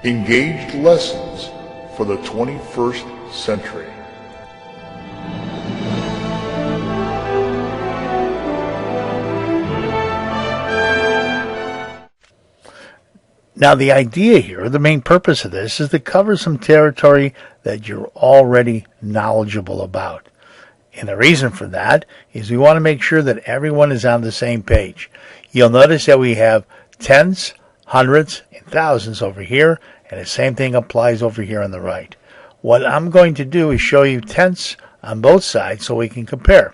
Engaged lessons for the 21st century. Now the idea here, the main purpose of this, is to cover some territory that you're already knowledgeable about. And the reason for that is we want to make sure that everyone is on the same page. You'll notice that we have tens, hundreds, and thousands over here, and the same thing applies over here on the right. What I'm going to do is show you tenths on both sides so we can compare.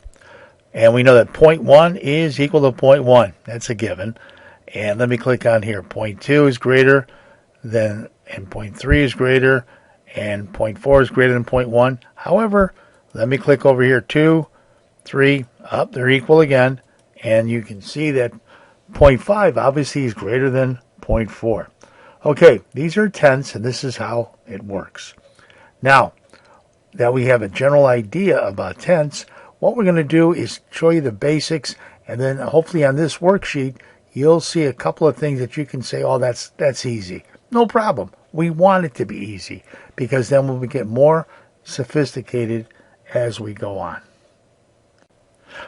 And we know that 0.1 is equal to 0.1. That's a given. And let me click on here. 0.2 is greater than, and 0.3 is greater, and 0.4 is greater than 0.1. However, let me click over here. 2, 3, up, they're equal again. And you can see that 0.5 obviously is greater than 0.4. Okay, these are tenths, and this is how it works. Now that we have a general idea about tenths, what we're going to do is show you the basics, and then hopefully on this worksheet, you'll see a couple of things that you can say, oh, that's easy. No problem. We want it to be easy because then we'll get more sophisticated as we go on.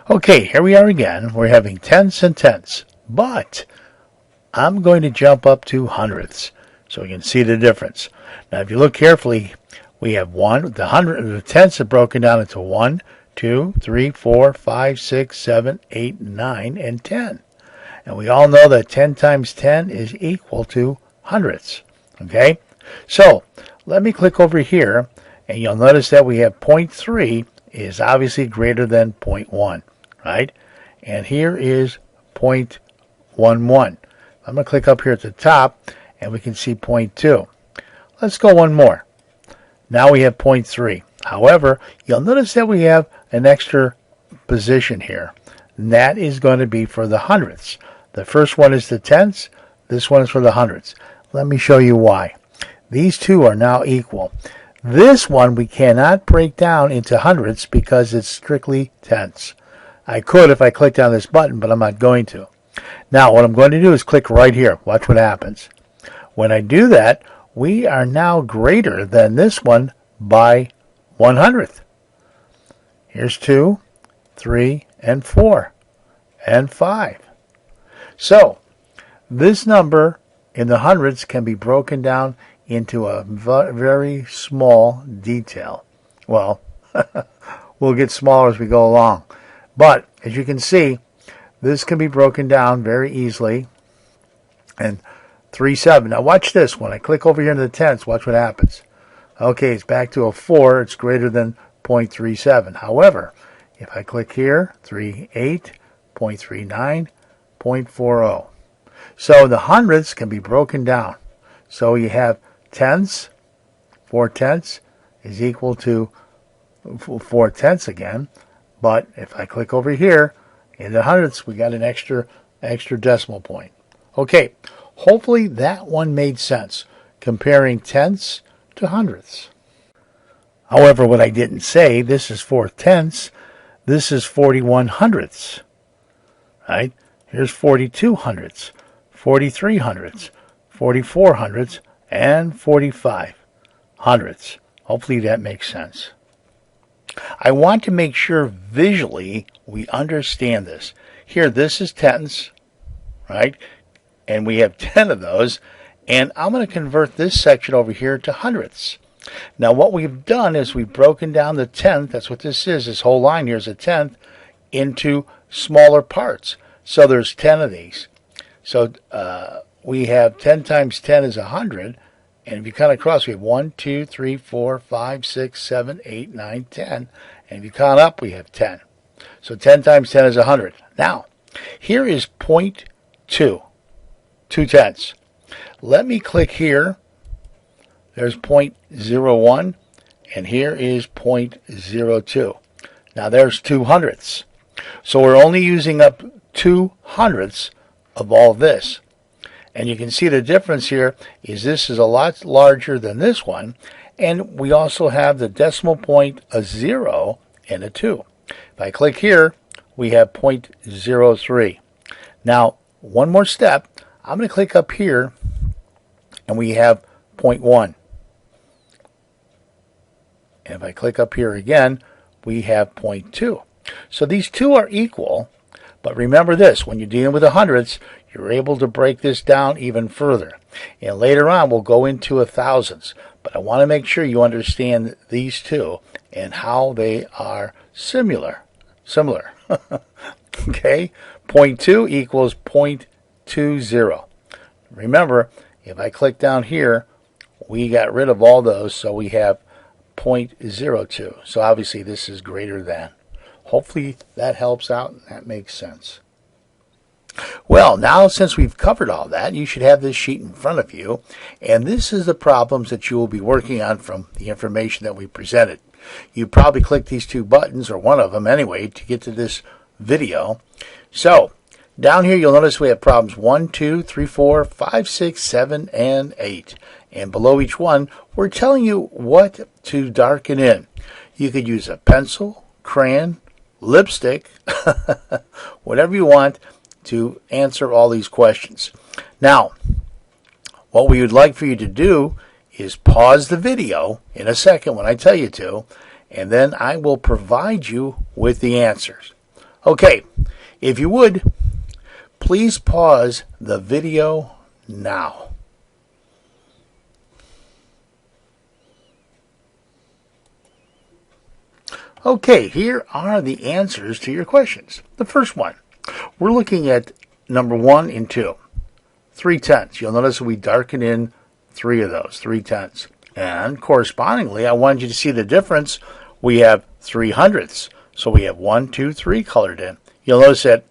Okay, here we are again. We're having tenths and tenths, but I'm going to jump up to hundredths so we can see the difference. Now, if you look carefully, we have the tenths are broken down into 1, 2, 3, 4, 5, 6, 7, 8, 9, and 10. And we all know that 10 times 10 is equal to hundredths. Okay? So, let me click over here, and you'll notice that we have 0.3 is obviously greater than 0.1, right? And here is 0.11. I'm going to click up here at the top, and we can see 0.2. Let's go one more. Now we have 0.3. However, you'll notice that we have an extra position here. And that is going to be for the hundredths. The first one is the tenths. This one is for the hundredths. Let me show you why. These two are now equal. This one we cannot break down into hundredths because it's strictly tenths. I could if I clicked on this button, but I'm not going to. Now what I'm going to do is click right here. Watch what happens. When I do that, we are now greater than this one by 1/100th. Here's 2, 3, and 4, and 5. So, this number in the hundreds can be broken down into a very small detail. Well, we'll get smaller as we go along. But, as you can see, this can be broken down very easily. And 3/7. Now watch this. When I click over here into the tenths, watch what happens. Okay, it's back to a 4. It's greater than 0.37. However, if I click here, 3/8, 0.39, 0.40. So the hundredths can be broken down. So you have tenths, 4 tenths is equal to 4 tenths again. But if I click over here, in the hundredths, we got an extra decimal point. Okay, hopefully that one made sense, comparing tenths to hundredths. However, what I didn't say, this is 4 tenths, this is 41 hundredths, right? Here's 42 hundredths, 43 hundredths, 44 hundredths, and 45 hundredths. Hopefully that makes sense. I want to make sure visually we understand this. Here, this is tenths, right? And we have 10 of those. And I'm going to convert this section over here to hundredths. Now, what we've done is we've broken down the tenth, that's what this is, this whole line here is a tenth, into smaller parts. So there's 10 of these. So we have 10 times 10 is 100. And if you count across, we have 1, 2, 3, 4, 5, 6, 7, 8, 9, 10. And if you count up, we have 10. So 10 times 10 is 100. Now, here is 0.2, 2 tenths. Let me click here. There's 0.01, and here is 0.02. Now there's 2 hundredths. So we're only using up 2 hundredths of all this. And you can see the difference here is this is a lot larger than this one. And we also have the decimal point, a 0 and a 2. If I click here, we have 0.03. Now, one more step. I'm going to click up here, and we have 0.1. And if I click up here again, we have 0.2. So these two are equal, but remember this, when you're dealing with the hundredths, you're able to break this down even further. And later on, we'll go into thousands, but I want to make sure you understand these two and how they are similar. Okay, 0.2 equals 0.20. Remember, if I click down here, we got rid of all those, so we have 0.02. So obviously this is greater than. Hopefully that helps out and that makes sense. Well, now since we've covered all that, you should have this sheet in front of you, and this is the problems that you will be working on from the information that we presented. You probably clicked these two buttons, or one of them anyway, to get to this video. So down here you'll notice we have problems 1, 2, 3, 4, 5, 6, 7, and 8. And below each one, we're telling you what to darken in. You could use a pencil, crayon, lipstick, whatever you want to answer all these questions. Now, what we would like for you to do is pause the video in a second when I tell you to, and then I will provide you with the answers. Okay, if you would, please pause the video now. Okay, here are the answers to your questions. The first one, we're looking at number 1 and 2. 3/10. You'll notice we darken in 3 of those, 3/10. And correspondingly, I wanted you to see the difference. We have 3/100ths. So we have 1, 2, 3 colored in. You'll notice that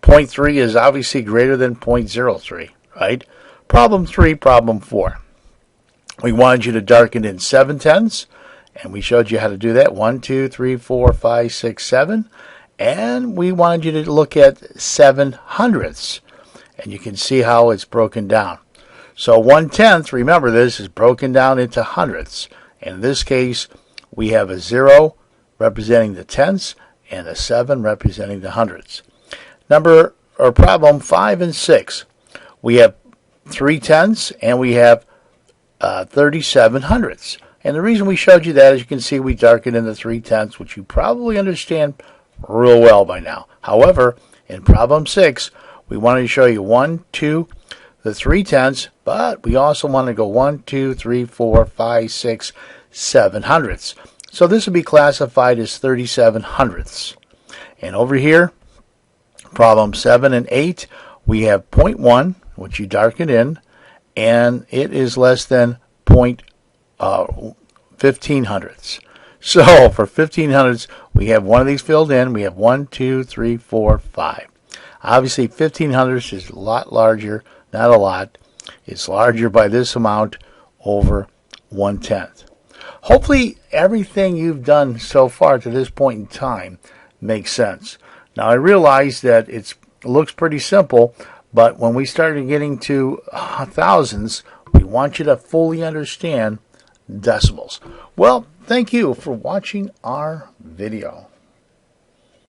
0.3 is obviously greater than 0.03, right? Problem 3, problem 4. We wanted you to darken in 7/10ths. And we showed you how to do that. 1, 2, 3, 4, 5, 6, 7. And we wanted you to look at 7/100ths. And you can see how it's broken down. So 1/10, remember this, is broken down into hundredths. And in this case, we have a 0 representing the tenths and a 7 representing the hundredths. Problem 5 and 6. We have 3/10ths and we have 37/100ths. And the reason we showed you that, as you can see, we darkened in the 3/10ths, which you probably understand real well by now. However, in problem 6, we wanted to show you 1, 2, the 3/10ths, but we also want to go 1, 2, 3, 4, 5, 6, 7/100ths. So this would be classified as 37/100ths. And over here, problem 7 and 8, we have 0.1, which you darken in, and it is less than 15/100ths. So for 15/100ths, we have one of these filled in. We have 1, 2, 3, 4, 5. Obviously, 15/100ths is a lot larger, not a lot. It's larger by this amount over 1/10. Hopefully, everything you've done so far to this point in time makes sense. Now, I realize that it looks pretty simple, but when we started getting to thousands, we want you to fully understand decimals. Well, thank you for watching our video.